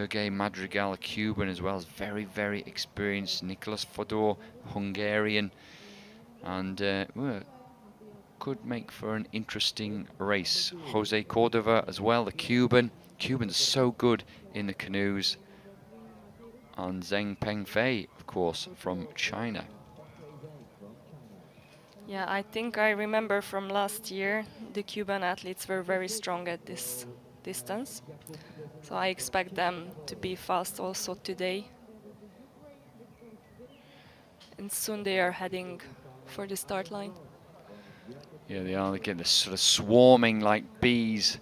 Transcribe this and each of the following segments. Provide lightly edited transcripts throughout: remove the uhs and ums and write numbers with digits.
Sergei Madrigal, a Cuban, as well as very, very experienced Nicholas Fodor, Hungarian, and well, could make for an interesting race. Jose Cordova as well, the Cuban. Cubans so good in the canoes. And Zheng Pengfei, of course, from China. Yeah, I think I remember from last year the Cuban athletes were very strong at this distance. So I expect them to be fast also today. And soon they are heading for the start line. Yeah, they are. Again, they're sort of swarming like bees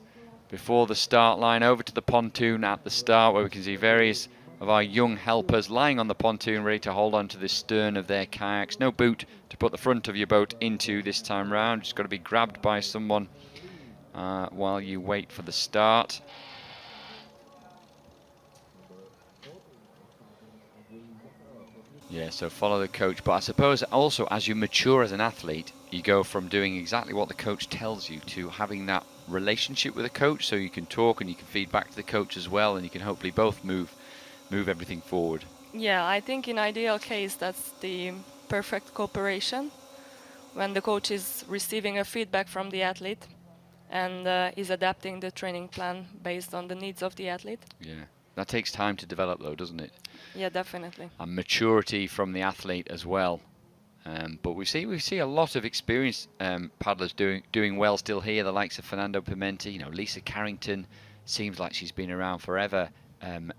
before the start line, over to the pontoon at the start, where we can see various of our young helpers lying on the pontoon, ready to hold on to the stern of their kayaks. No boot to put the front of your boat into this time round. Just got to be grabbed by someone while you wait for the start. Yeah, so follow the coach. But I suppose also as you mature as an athlete, you go from doing exactly what the coach tells you to having that relationship with the coach, so you can talk and you can feed back to the coach as well, and you can hopefully both move everything forward. Yeah, I think in ideal case that's the perfect cooperation, when the coach is receiving a feedback from the athlete and is adapting the training plan based on the needs of the athlete. Yeah, that takes time to develop though, doesn't it? Yeah, definitely. And maturity from the athlete as well. But we see a lot of experienced paddlers doing well still here. The likes of Fernando Pimenta, you know, Lisa Carrington seems like she's been around forever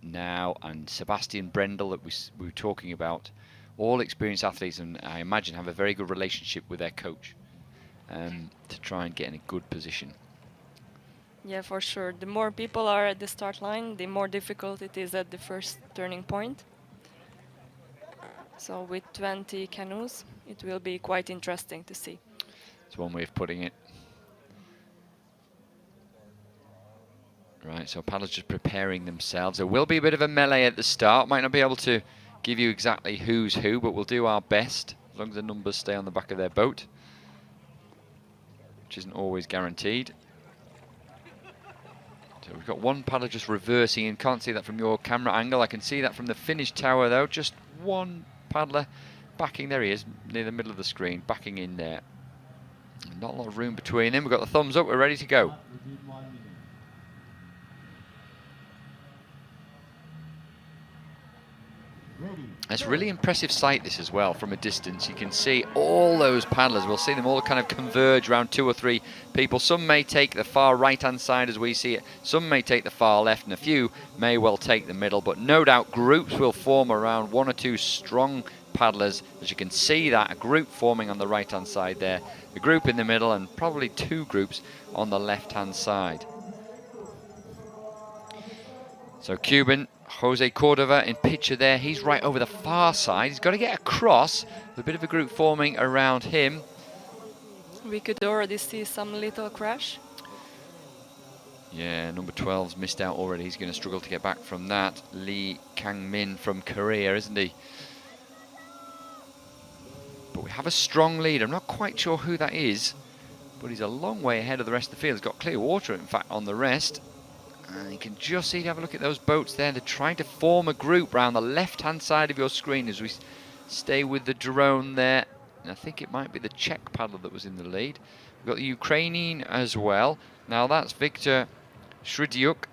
now, and Sebastian Brendel that we were talking about. All experienced athletes, and I imagine have a very good relationship with their coach to try and get in a good position. Yeah, for sure. The more people are at the start line, the more difficult it is at the first turning point. So with 20 canoes, it will be quite interesting to see. It's one way of putting it. Right, so paddlers just preparing themselves. There will be a bit of a melee at the start. Might not be able to give you exactly who's who, but we'll do our best as long as the numbers stay on the back of their boat, which isn't always guaranteed. So we've got one paddler just reversing in. Can't see that from your camera angle. I can see that from the finish tower though. Just one paddler backing. There he is, near the middle of the screen, backing in there. Not a lot of room between them. We've got the thumbs up. We're ready to go. It's a really impressive sight, this as well, from a distance. You can see all those paddlers. We'll see them all kind of converge around 2 or 3 people. Some may take the far right-hand side as we see it. Some may take the far left, and a few may well take the middle. But no doubt groups will form around 1 or 2 strong paddlers. As you can see that, a group forming on the right-hand side there, a group in the middle, and probably 2 groups on the left-hand side. So Cuban Jose Cordova in picture there. He's right over the far side. He's got to get across. There's a bit of a group forming around him. We could already see some little crash. Yeah, number 12's missed out already. He's going to struggle to get back from that. Lee Kang-min from Korea, isn't he? But we have a strong lead. I'm not quite sure who that is, but he's a long way ahead of the rest of the field. He's got clear water, in fact, on the rest. And you can just see, have a look at those boats there. They're trying to form a group around the left-hand side of your screen as we stay with the drone there. And I think it might be the Czech paddler that was in the lead. We've got the Ukrainian as well. Now that's Viktor Shridyuk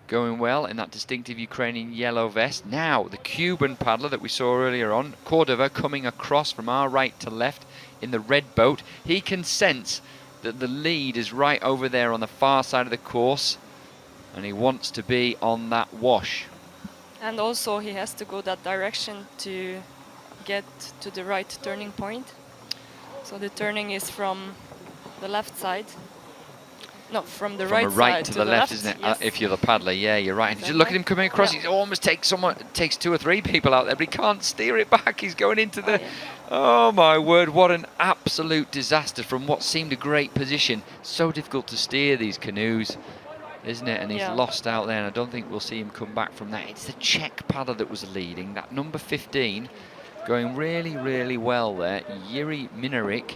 going well in that distinctive Ukrainian yellow vest. Now the Cuban paddler that we saw earlier on, Cordova, coming across from our right to left in the red boat. He can sense that the lead is right over there on the far side of the course, and he wants to be on that wash. And also he has to go that direction to get to the right turning point. So the turning is from the left side. No, from the right side. From the right to the left, isn't it? Yes. If you're the paddler, yeah, you're right. And Is just that look at right? him coming across. Yeah. He almost takes 2 or 3 people out there, but he can't steer it back. He's going into the... yeah. Oh my word, what an absolute disaster from what seemed a great position. So difficult to steer these canoes, isn't it? And he's Yeah. lost out there, and I don't think we'll see him come back from that. It's the Czech paddler that was leading, that number 15, going really, really well there. Yuri Minarik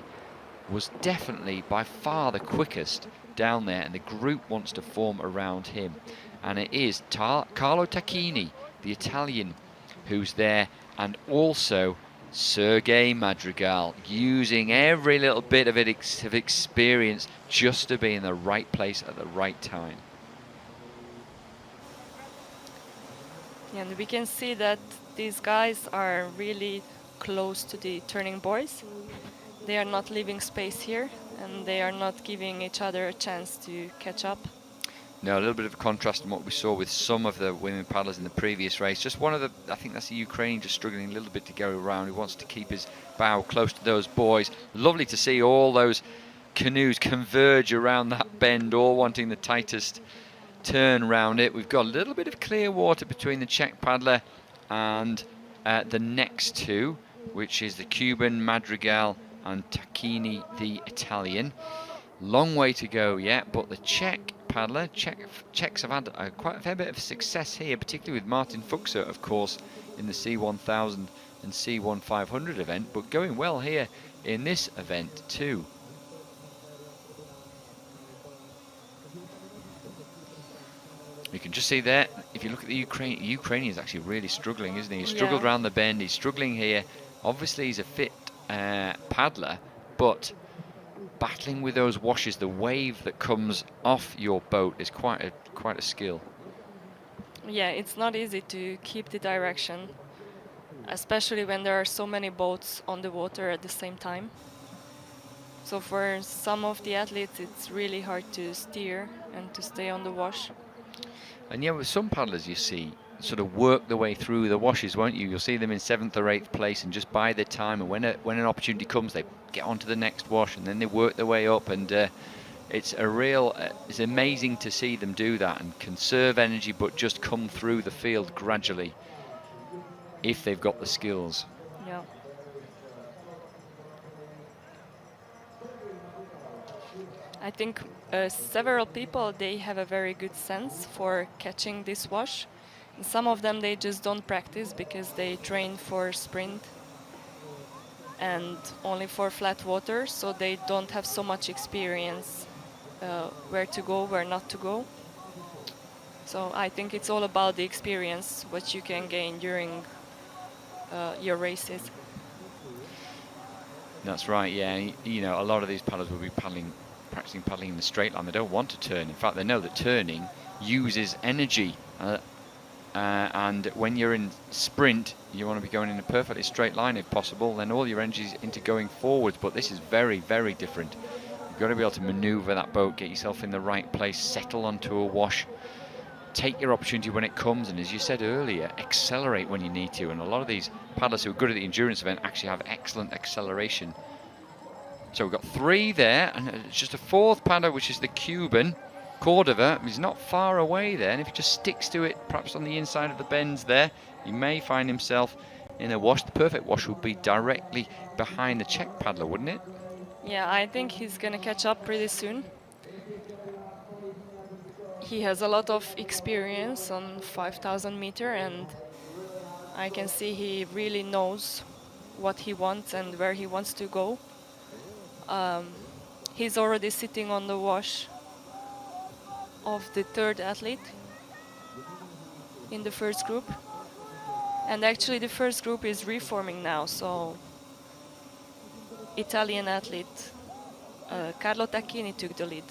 was definitely by far the quickest down there, and the group wants to form around him. and it is Carlo Tacchini, the Italian, who's there, and also Sergei Madrigal, using every little bit of experience just to be in the right place at the right time. And we can see that these guys are really close to the turning boards. They are not leaving space here, and they are not giving each other a chance to catch up. No, a little bit of a contrast in what we saw with some of the women paddlers in the previous race. Just one of the, I think that's the Ukrainian, just struggling a little bit to go around. He wants to keep his bow close to those boys. Lovely to see all those canoes converge around that bend, all wanting the tightest turn around it. We've got a little bit of clear water between the Czech paddler and the next two, which is the Cuban Madrigal and Tacchini, the Italian. Long way to go yet, but the Czech paddler, Czechs have had quite a fair bit of success here, particularly with Martin Fuchser, of course, in the C1000 and C1500 event, but going well here in this event too. You can just see there, if you look at the Ukrainian is actually really struggling, isn't he? He's struggled around the bend, he's struggling here. Obviously he's a fit paddler, but battling with those washes, the wave that comes off your boat is quite a skill. Yeah, it's not easy to keep the direction, especially when there are so many boats on the water at the same time. So for some of the athletes, it's really hard to steer and to stay on the wash. And yeah, with some paddlers you see sort of work the way through the washes, won't you? You'll see them in 7th or 8th place and just bide their time, and when an opportunity comes, they get onto the next wash and then they work their way up, and it's amazing to see them do that and conserve energy but just come through the field gradually if they've got the skills. Yeah. I think several people, they have a very good sense for catching this wash. And some of them, they just don't practice because they train for sprint and only for flat water, so they don't have so much experience where to go, where not to go. So I think it's all about the experience what you can gain during your races. That's right, yeah. You know, a lot of these paddlers will be practicing paddling in the straight line. They don't want to turn. In fact, they know that turning uses energy. And when you're in sprint, you want to be going in a perfectly straight line if possible. Then all your energy is into going forwards. But this is very, very different. You've got to be able to maneuver that boat, get yourself in the right place, settle onto a wash, take your opportunity when it comes, and as you said earlier, accelerate when you need to. And a lot of these paddlers who are good at the endurance event actually have excellent acceleration. So we've got 3 there, and it's just a 4th paddler, which is the Cuban, Cordova. He's not far away there, and if he just sticks to it, perhaps on the inside of the bends there, he may find himself in a wash. The perfect wash would be directly behind the Czech paddler, wouldn't it? Yeah, I think he's going to catch up pretty soon. He has a lot of experience on 5,000 meter, and I can see he really knows what he wants and where he wants to go. He's already sitting on the wash of the 3rd athlete in the first group. And actually the first group is reforming now, so Italian athlete Carlo Tacchini took the lead.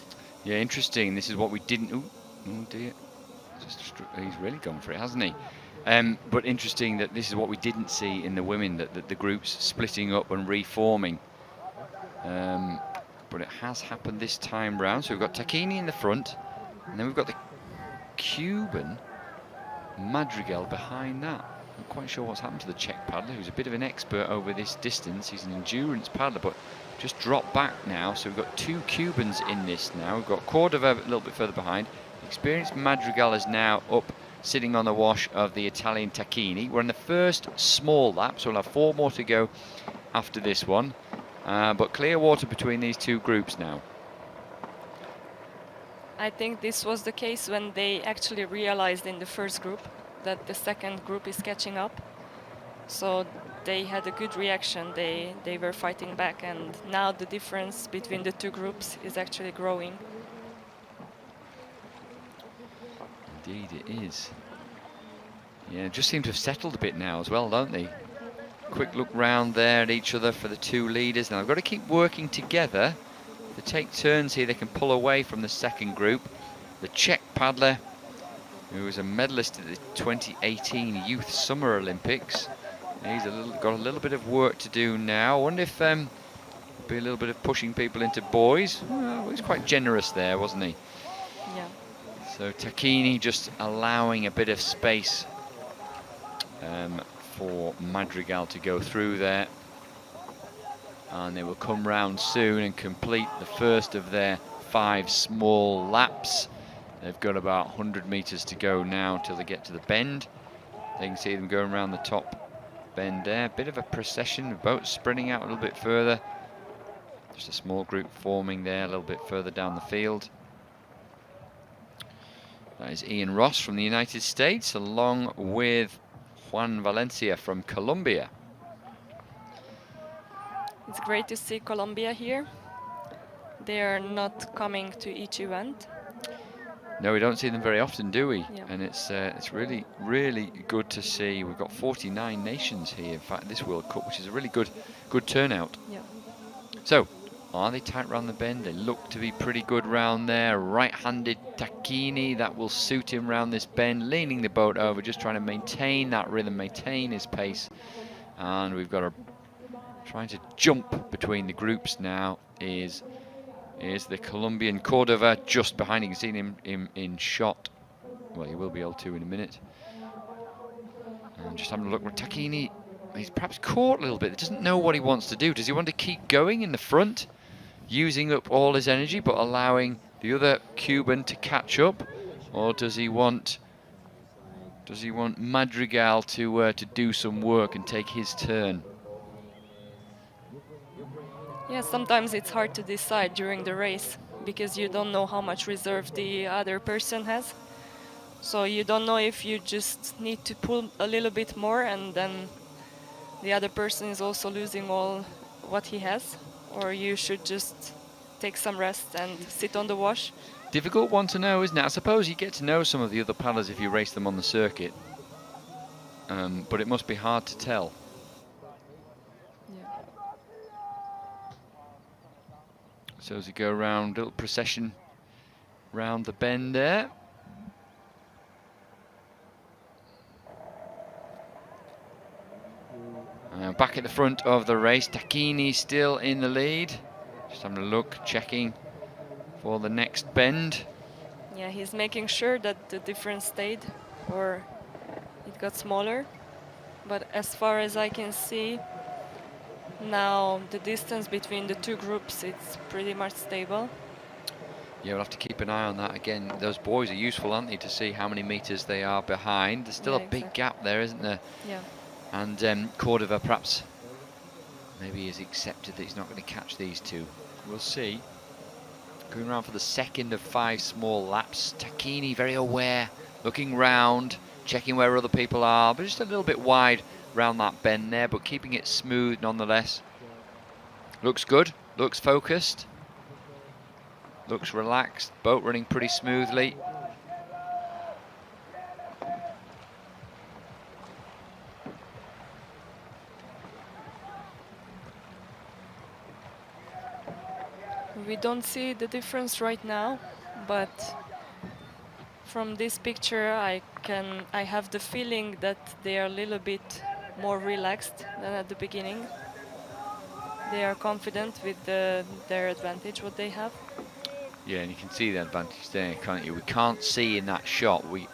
Yeah, interesting. This is what we didn't... Oh dear. He's really gone for it, hasn't he? But interesting that this is what we didn't see in the women, that the groups splitting up and reforming. But it has happened this time round. So we've got Tacchini in the front, and then we've got the Cuban Madrigal behind that. I'm not quite sure what's happened to the Czech paddler, who's a bit of an expert over this distance. He's an endurance paddler, but just dropped back now. So we've got 2 Cubans in this now. We've got Cordova a little bit further behind. Experienced Madrigal is now up, sitting on the wash of the Italian Tacchini. We're in the first small lap, so we'll have 4 more to go after this one. But clear water between these 2 groups now. I think this was the case when they actually realized in the first group that the second group is catching up. So they had a good reaction. They were fighting back, and now the difference between the 2 groups is actually growing. Indeed it is. Yeah, just seem to have settled a bit now as well, don't they? Quick look round there at each other for the two leaders. Now they've got to keep working together. If they take turns here, they can pull away from the second group. The Czech paddler, who was a medalist at the 2018 Youth Summer Olympics. He's got a little bit of work to do now. I wonder if there'll be a little bit of pushing people into boys. Well, he was quite generous there, wasn't he? Yeah. So Tacchini just allowing a bit of space for Madrigal to go through there. And they will come round soon and complete the first of their 5 small laps. They've got about 100 meters to go now till they get to the bend. They can see them going around the top bend there. Bit of a procession, the boat spreading out a little bit further. Just a small group forming there a little bit further down the field. That is Ian Ross from the United States, along with Juan Valencia from Colombia. It's great to see Colombia here. They are not coming to each event. No, we don't see them very often, do we? Yeah. And it's really, really good to see. We've got 49 nations here, in fact, this World Cup, which is a really good turnout. Yeah. So, are they tight round the bend? They look to be pretty good round there. Right-handed Tacchini, that will suit him round this bend, leaning the boat over, just trying to maintain that rhythm, maintain his pace. And we've got trying to jump between the groups now is the Colombian Cordova just behind. You can see him in shot. Well, you will be able to in a minute. And just having a look at Tacchini. He's perhaps caught a little bit. He doesn't know what he wants to do. Does he want to keep going in the front, using up all his energy, but allowing the other Cuban to catch up, or does he want Madrigal to do some work and take his turn? Yeah, sometimes it's hard to decide during the race because you don't know how much reserve the other person has. So you don't know if you just need to pull a little bit more and then the other person is also losing all what he has, or you should just take some rest and sit on the wash. Difficult one to know, isn't it? I suppose you get to know some of the other paddlers if you race them on the circuit, but it must be hard to tell. Yeah. So as we go around, little procession round the bend there. Back at the front of the race, Tacchini still in the lead. Just having a look, checking for the next bend. Yeah, he's making sure that the difference stayed or it got smaller. But as far as I can see, now the distance between the two groups, it's pretty much stable. Yeah, we'll have to keep an eye on that again. Those boys are useful, aren't they, to see how many meters they are behind. There's still a big gap there, isn't there? Yeah. And Cordova perhaps maybe has accepted that he's not going to catch these two. We'll see. Going around for the second of 5 small laps. Tacchini very aware, looking round, checking where other people are, but just a little bit wide round that bend there, but keeping it smooth nonetheless. Looks good, looks focused, looks relaxed, boat running pretty smoothly. We don't see the difference right now, but from this picture I have the feeling that they are a little bit more relaxed than at the beginning. They are confident with their advantage, what they have. Yeah, and you can see the advantage there, can't you? We can't see in that shot, we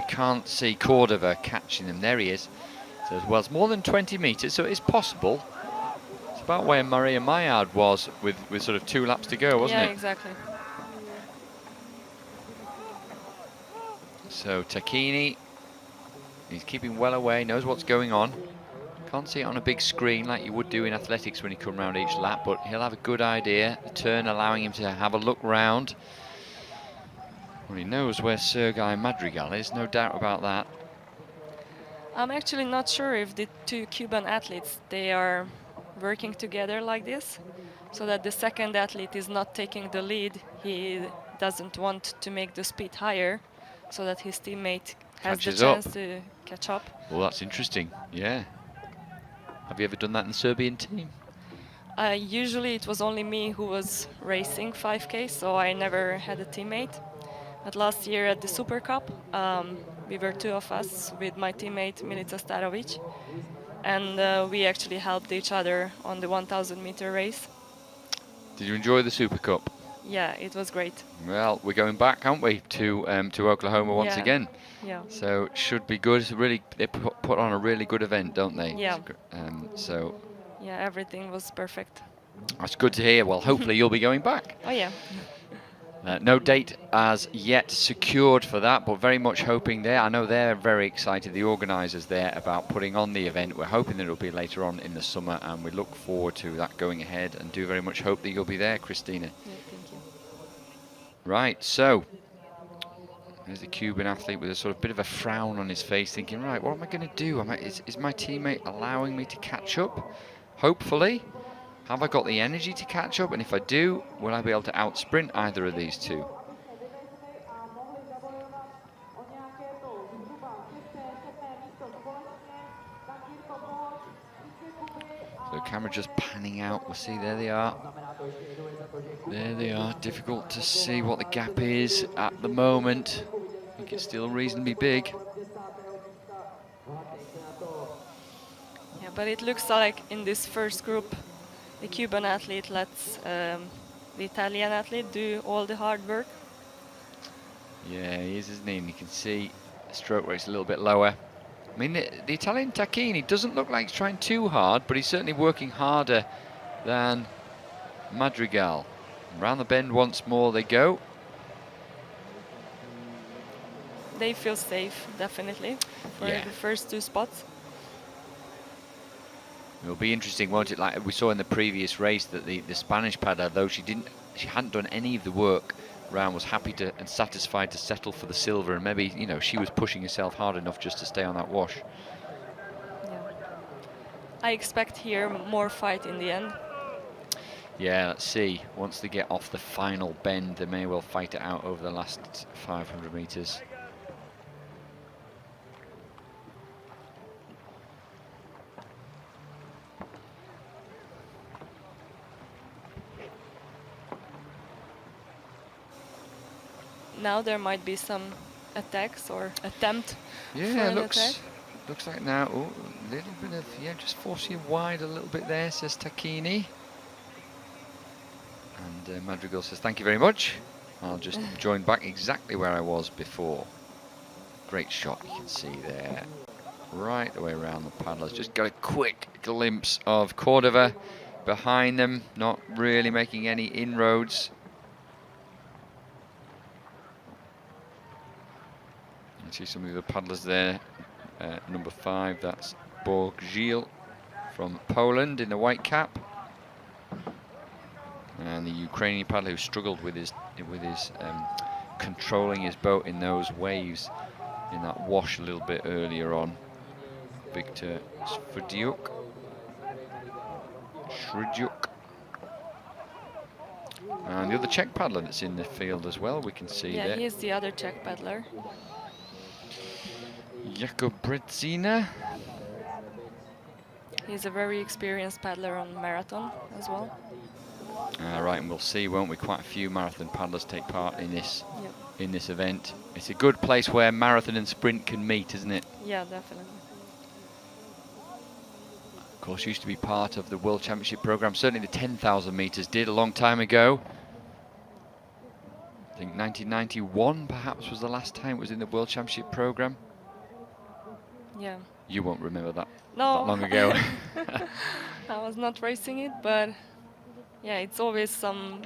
can't see Cordova catching them. There he is. So as well, it's more than 20 meters, so it is possible. It's about where Maria Maillard was with sort of 2 laps to go, wasn't it? Yeah, exactly. So Tacchini, he's keeping well away, knows what's going on. Can't see it on a big screen like you would do in athletics when you come around each lap, but he'll have a good idea. The turn allowing him to have a look round. Well, he knows where Sergei Madrigal is, no doubt about that. I'm actually not sure if the two Cuban athletes, they are working together like this, so that the second athlete is not taking the lead. He doesn't want to make the speed higher, so that his teammate has Catches the chance up. to catch up. Well, that's interesting. Yeah. Have you ever done that in the Serbian team? Usually it was only me who was racing 5K, so I never had a teammate. But last year at the Super Cup, we were two of us with my teammate Milica Starovic, and we actually helped each other on the 1,000-meter race. Did you enjoy the Super Cup? Yeah, it was great. Well, we're going back, aren't we, to Oklahoma once Yeah. again? Yeah. So should be good. It's really, they put on a really good event, don't they? Yeah. So Yeah, everything was perfect. that's good to hear. Well, hopefully you'll be going back. Oh yeah. No date as yet secured for that, but very much hoping there. I know they're very excited, the organisers there, about putting on the event. We're hoping that it'll be later on in the summer, and we look forward to that going ahead, and do very much hope that you'll be there, Christina. Yeah, thank you. Right, so there's the Cuban athlete with a sort of bit of a frown on his face, thinking, right, what am I going to do? Is my teammate allowing me to catch up? Hopefully. Have I got the energy to catch up? And if I do, will I be able to out-sprint either of these two? So camera just panning out. We'll see, there they are. There they are. Difficult to see what the gap is at the moment. I think it's still reasonably big. Yeah, but it looks like in this first group, the Cuban athlete lets the Italian athlete do all the hard work. Yeah, he is, isn't he? And you can see the stroke rate's a little bit lower. I mean, the Italian Tacchini doesn't look like he's trying too hard, but he's certainly working harder than Madrigal. Round the bend once more they go. They feel safe, definitely, for Yeah. the first two spots. It'll be interesting, won't it? Like we saw in the previous race, that the Spanish paddler, though she hadn't done any of the work round, was happy to and satisfied to settle for the silver, and maybe, you know, she was pushing herself hard enough just to stay on that wash. Yeah. I expect here more fight in the end. Yeah, let's see. Once they get off the final bend, they may well fight it out over the last 500 meters. Now there might be some attacks or attempt for Yeah, an attack. looks like now, oh, a little bit of, yeah, just forcing wide a little bit there, says Tacchini. And Madrigal says, thank you very much. I'll just join back exactly where I was before. Great shot, you can see there. Right the way around the paddlers. Just got a quick glimpse of Cordova behind them, not really making any inroads. You can see some of the paddlers there. Number 5, that's Borgil from Poland in the white cap. And the Ukrainian paddler who struggled with his controlling his boat in those waves in that wash a little bit earlier on. Viktor Svrdiuk. And the other Czech paddler that's in the field as well, we can see Yeah, there. he is the other Czech paddler. Jakub Bredzina. He's a very experienced paddler on marathon as well. Right, and we'll see, won't we? Quite a few marathon paddlers take part in this Yep. in this event. It's a good place where marathon and sprint can meet, isn't it? Yeah, definitely. Of course, used to be part of the World Championship program. Certainly the 10,000 meters did a long time ago. I think 1991 perhaps was the last time it was in the World Championship program. Yeah. You won't remember that No. that long ago. I was not racing it, but yeah, it's always some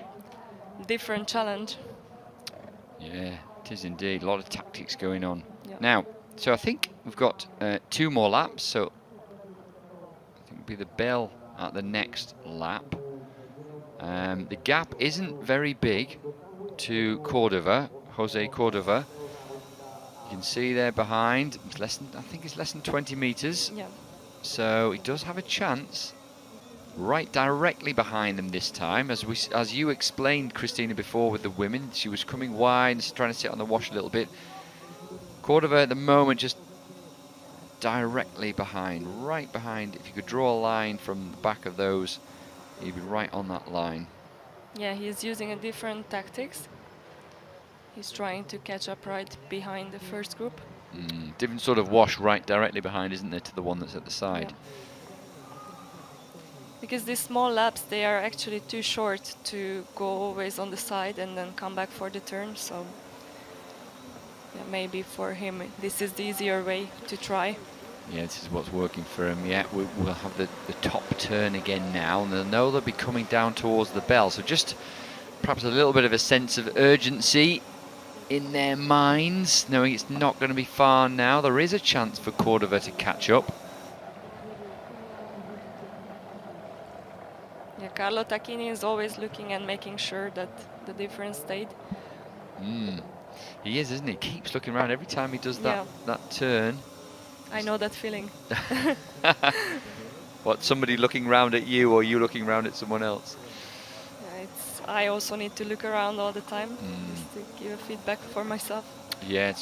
different challenge. Yeah, it is indeed. A lot of tactics going on. Yep. Now, so I think we've got 2 more laps. So I think it'll be the bell at the next lap. The gap isn't very big to Cordova, Jose Cordova. You can see there behind, it's less than, I think it's less than 20 meters. Yeah. So he does have a chance. Right directly behind them this time, as you explained, Christina, before with the women. She was coming wide, trying to sit on the wash a little bit. Cordova at the moment just directly behind, right behind. If you could draw a line from the back of those, he'd be right on that line. Yeah, he's using a different tactics. He's trying to catch up right behind the first group. Different sort of wash right directly behind, isn't there, to the one that's at the side? Yeah. Because these small laps, they are actually too short to go always on the side and then come back for the turn. So yeah, maybe for him, this is the easier way to try. Yeah, this is what's working for him. Yeah, we'll have the top turn again now, and they'll know they'll be coming down towards the bell. So just perhaps a little bit of a sense of urgency in their minds, knowing it's not going to be far now. There is a chance for Cordova to catch up. Yeah, Carlo Tacchini is always looking and making sure that the difference stayed. He is, isn't he? Keeps looking around every time he does that turn. I know that feeling. What, somebody looking round at you or you looking round at someone else? Yeah, I also need to look around all the time just to give a feedback for myself. Yeah,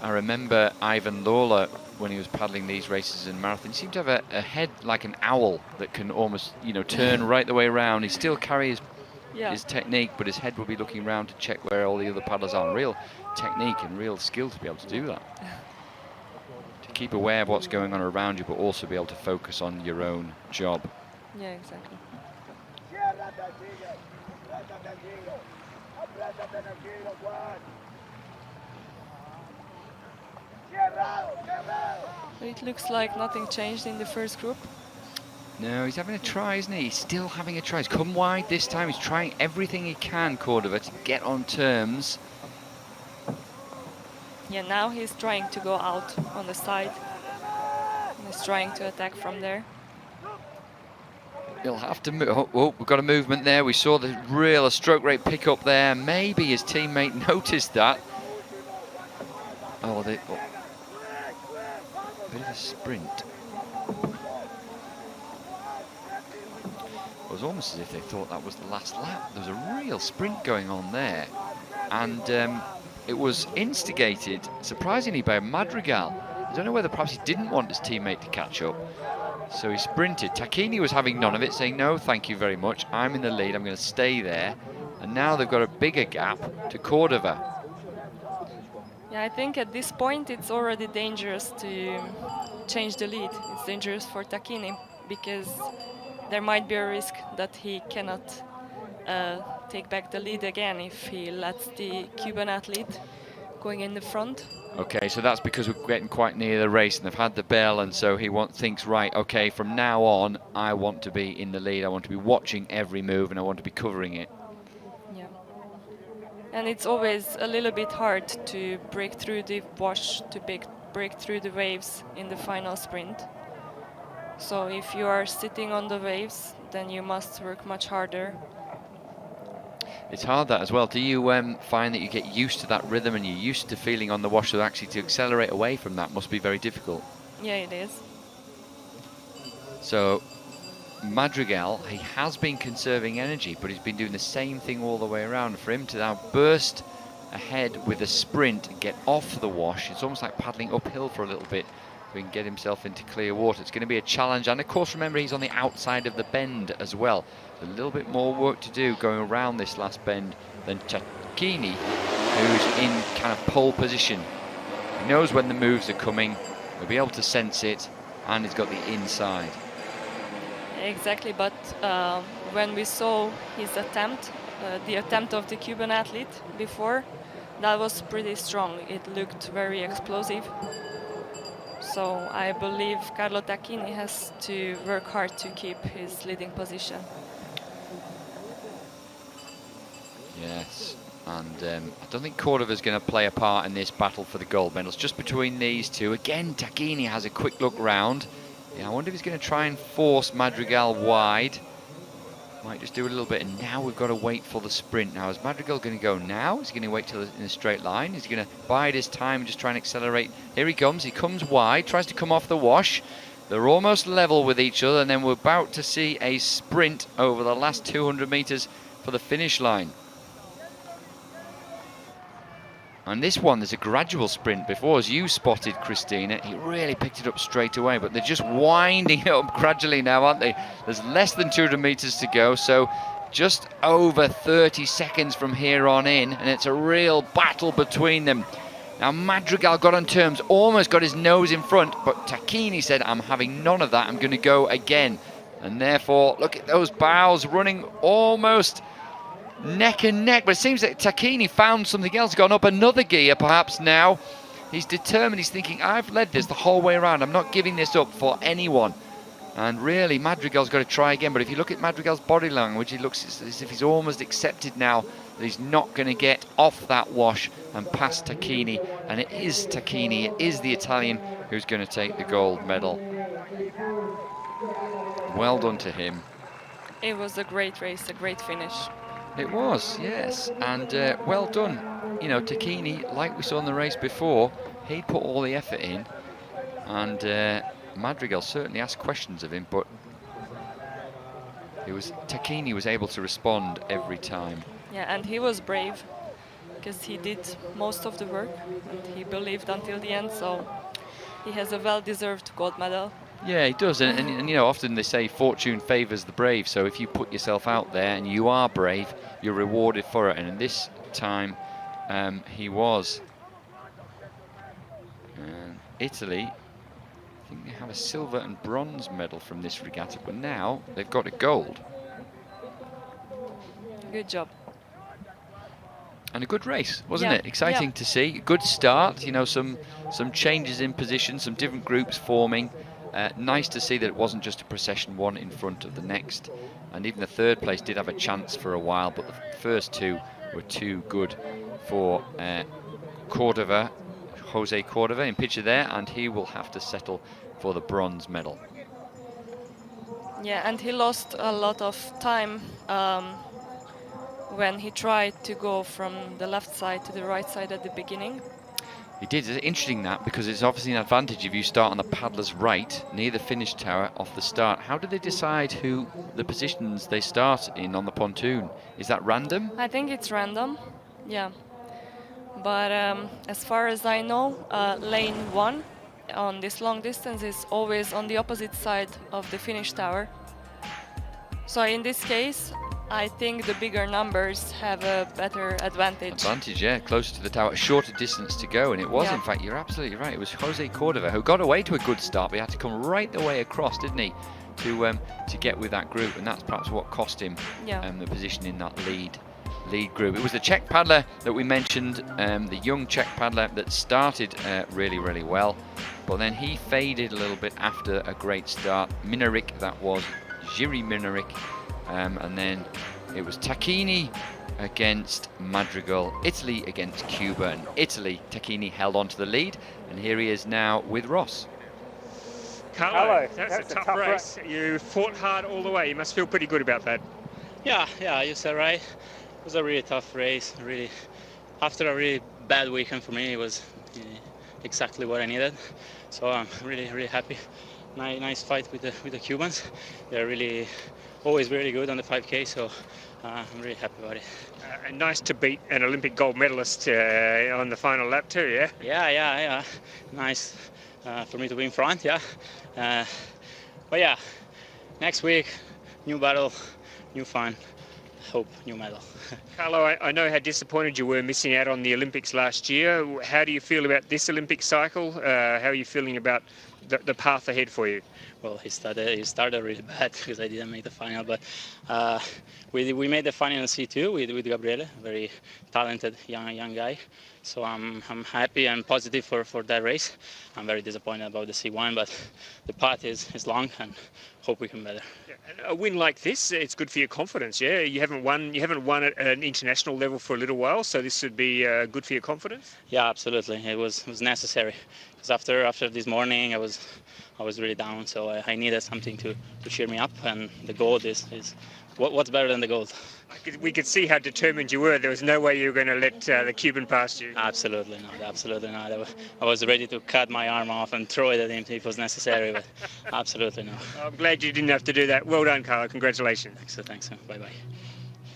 I remember Ivan Lawler when he was paddling these races in marathon. He seemed to have a head like an owl that can almost, turn right the way around. He still carries his technique, but his head will be looking around to check where all the other paddlers are. Real technique and real skill to be able to do that. To keep aware of what's going on around you, but also be able to focus on your own job. Yeah, exactly. It looks like nothing changed in the first group. No, he's having a try, isn't he? He's still having a try. He's come wide this time. He's trying everything he can, Cordova, to get on terms. Yeah, now he's trying to go out on the side. And he's trying to attack from there. He'll have to move. Oh, we've got a movement there. We saw the real stroke rate pick up there. Maybe his teammate noticed that. Oh, bit of a sprint. It was almost as if they thought that was the last lap. There was a real sprint going on there. And it was instigated, surprisingly, by Madrigal. I don't know whether perhaps he didn't want his teammate to catch up. So he sprinted. Tacchini was having none of it, saying, no, thank you very much. I'm in the lead. I'm going to stay there. And now they've got a bigger gap to Cordova. Yeah, I think at this point it's already dangerous to change the lead. It's dangerous for Tacchini because there might be a risk that he cannot take back the lead again if he lets the Cuban athlete going in the front. Okay, so that's because we're getting quite near the race and they've had the bell, and so he thinks, right, okay, from now on, I want to be in the lead. I want to be watching every move and I want to be covering it. Yeah. And it's always a little bit hard to break through the wash, to break through the waves in the final sprint. So if you are sitting on the waves, then you must work much harder. It's hard, that as well. Do you find that you get used to that rhythm and you're used to feeling on the wash, so actually to accelerate away from that must be very difficult? Yeah, it is. So Madrigal, he has been conserving energy, but he's been doing the same thing all the way around. For him to now burst ahead with a sprint and get off the wash, it's almost like paddling uphill for a little bit so he can get himself into clear water. It's going to be a challenge, and of course remember he's on the outside of the bend as well. A little bit more work to do going around this last bend than Tacchini, who's in kind of pole position. He knows when the moves are coming, he'll be able to sense it, and he's got the inside. Exactly, but when we saw his attempt, the attempt of the Cuban athlete before, that was pretty strong. It looked very explosive. So I believe Carlo Tacchini has to work hard to keep his leading position. Yes, and I don't think Cordova's going to play a part in this battle for the gold medals. Just between these two. Again, Tacchini has a quick look round. Yeah, I wonder if he's going to try and force Madrigal wide. Might just do a little bit, and now we've got to wait for the sprint. Now, is Madrigal going to go now? Is he going to wait till in a straight line? Is he going to bide his time and just try and accelerate? Here he comes wide, tries to come off the wash. They're almost level with each other, and then we're about to see a sprint over the last 200 meters for the finish line. And this one, there's a gradual sprint before, as you spotted, Christina. He really picked it up straight away, but they're just winding it up gradually now, aren't they? There's less than 200 meters to go, so just over 30 seconds from here on in, and it's a real battle between them. Now Madrigal got on terms, almost got his nose in front, but Tacchini said, I'm having none of that, I'm going to go again. And therefore, look at those bows running almost neck and neck, but it seems that Tacchini found something else, gone up another gear perhaps now. He's determined, he's thinking, I've led this the whole way around, I'm not giving this up for anyone. And really, Madrigal's got to try again, but if you look at Madrigal's body language, he looks as if he's almost accepted now that he's not going to get off that wash and past Tacchini, and it is Tacchini, it is the Italian who's going to take the gold medal. Well done to him. It was a great race, a great finish. It was, yes, and well done. You know, Tacchini, like we saw in the race before, he put all the effort in, and Madrigal certainly asked questions of him, but Tacchini was able to respond every time. Yeah, and he was brave, because he did most of the work, and he believed until the end, so he has a well-deserved gold medal. Yeah, he does, and you know, often they say fortune favours the brave, so if you put yourself out there and you are brave, you're rewarded for it, and this time he was. Italy, I think they have a silver and bronze medal from this regatta, but now they've got a gold. Good job. And a good race, wasn't Yeah, it? Exciting yeah. to see. Good start, you know, some changes in position, some different groups forming. Nice to see that it wasn't just a procession one in front of the next, and even the third place did have a chance for a while, but the first two were too good for Cordova, Jose Cordova in picture there, and he will have to settle for the bronze medal. Yeah, and he lost a lot of time when he tried to go from the left side to the right side at the beginning. He did. It's interesting that, because it's obviously an advantage if you start on the paddler's right, near the finish tower off the start. How do they decide who the positions they start in on the pontoon? Is that random? I think it's random, yeah. But as far as I know, lane 1 on this long distance is always on the opposite side of the finish tower. So in this case, I think the bigger numbers have a better advantage. Yeah, closer to the tower, a shorter distance to go, and it was, Yeah. in fact, you're absolutely right. It was Jose Cordova who got away to a good start, but he had to come right the way across, didn't he, to get with that group, and that's perhaps what cost him the position in that lead group. It was the Czech paddler that we mentioned, the young Czech paddler that started really, really well, but then he faded a little bit after a great start. Minarik, that was Jiří Minarik. And then it was Tacchini against Madrigal, Italy against Cuba, and Italy, Tacchini held on to the lead, and here he is now with Ross. Carlo, that's a tough race. You fought hard all the way. You must feel pretty good about that. Yeah, you said right. It was a really tough race. Really, after a really bad weekend for me, it was exactly what I needed. So I'm really, really happy. Nice fight with the Cubans. They're really always really good on the 5K, so I'm really happy about it. And nice to beat an Olympic gold medalist on the final lap too, yeah? Yeah. Nice for me to be in front, yeah. But yeah, next week, new battle, new fun, hope, new medal. Carlo, I know how disappointed you were missing out on the Olympics last year. How do you feel about this Olympic cycle? How are you feeling about the path ahead for you? Well, he started really bad because I didn't make the final, but we made the final in C2 with Gabriele, a very talented young guy. So I'm happy and positive for that race. I'm very disappointed about the C1, but the path is long and hope we can better. Yeah, a win like this, it's good for your confidence. Yeah, you haven't won at an international level for a little while, so this would be good for your confidence. Yeah, absolutely. It was necessary because after this morning I was really down, so I needed something to cheer me up, and the gold is what's better than the gold. We could see how determined you were. There was no way you were going to let the Cuban past you. Absolutely not. I was ready to cut my arm off and throw it at him if it was necessary, but absolutely not. I'm glad you didn't have to do that. Well done, Carlo. Congratulations. Thanks. Bye-bye.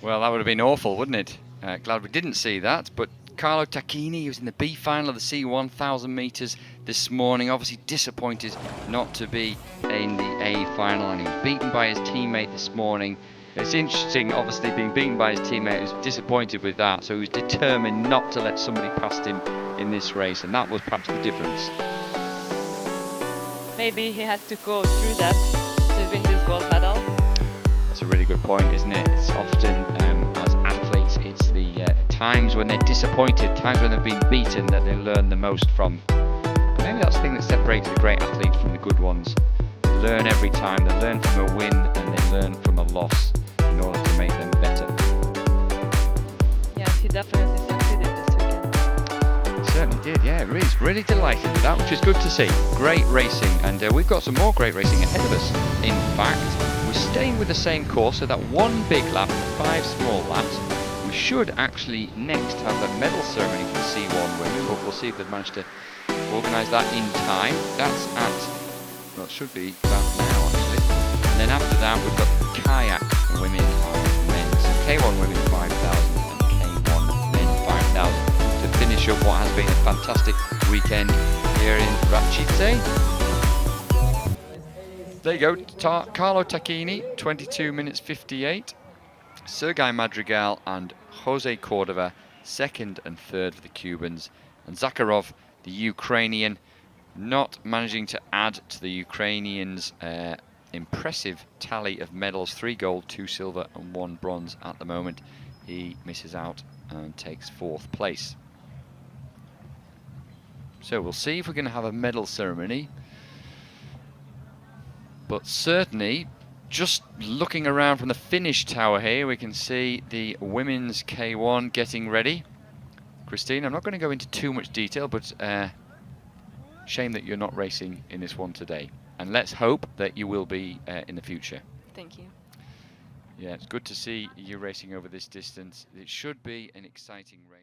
Well, that would have been awful, wouldn't it? Glad we didn't see that, but Carlo Tacchini, who was in the B final of the C1000 metres this morning. Obviously disappointed not to be in the A final, and he was beaten by his teammate this morning. It's interesting, obviously, being beaten by his teammate. He was disappointed with that, so he was determined not to let somebody past him in this race, and that was perhaps the difference. Maybe he had to go through that to win this gold medal. That's a really good point, isn't it? It's often, as athletes, it's the times when they're disappointed, times when they've been beaten, that they learn the most from. But maybe that's the thing that separates the great athletes from the good ones. They learn every time, they learn from a win, and they learn from a loss in order to make them better. Yes, he definitely succeeded this weekend. He certainly did, yeah. Really delighted with that, which is good to see. Great racing, and we've got some more great racing ahead of us. In fact, we're staying with the same course, so that one big lap, 5 small laps. We should actually next have a medal ceremony for the C1 women, but we'll see if they've managed to organise that in time. That's at, well, it should be about now actually. And then after that, we've got kayak women and men. So K1 women 5,000 and K1 men 5,000 to finish up what has been a fantastic weekend here in Racice. There you go, Carlo Tacchini, 22 minutes 58. Sergei Madrigal and Jose Cordova, second and third for the Cubans. And Zakharov, the Ukrainian, not managing to add to the Ukrainians' impressive tally of medals. 3 gold, 2 silver and 1 bronze at the moment. He misses out and takes 4th place. So we'll see if we're going to have a medal ceremony. But certainly, just looking around from the finish tower here, we can see the women's K1 getting ready. Christine, I'm not going to go into too much detail, but shame that you're not racing in this one today. And let's hope that you will be in the future. Thank you. Yeah, it's good to see you racing over this distance. It should be an exciting race.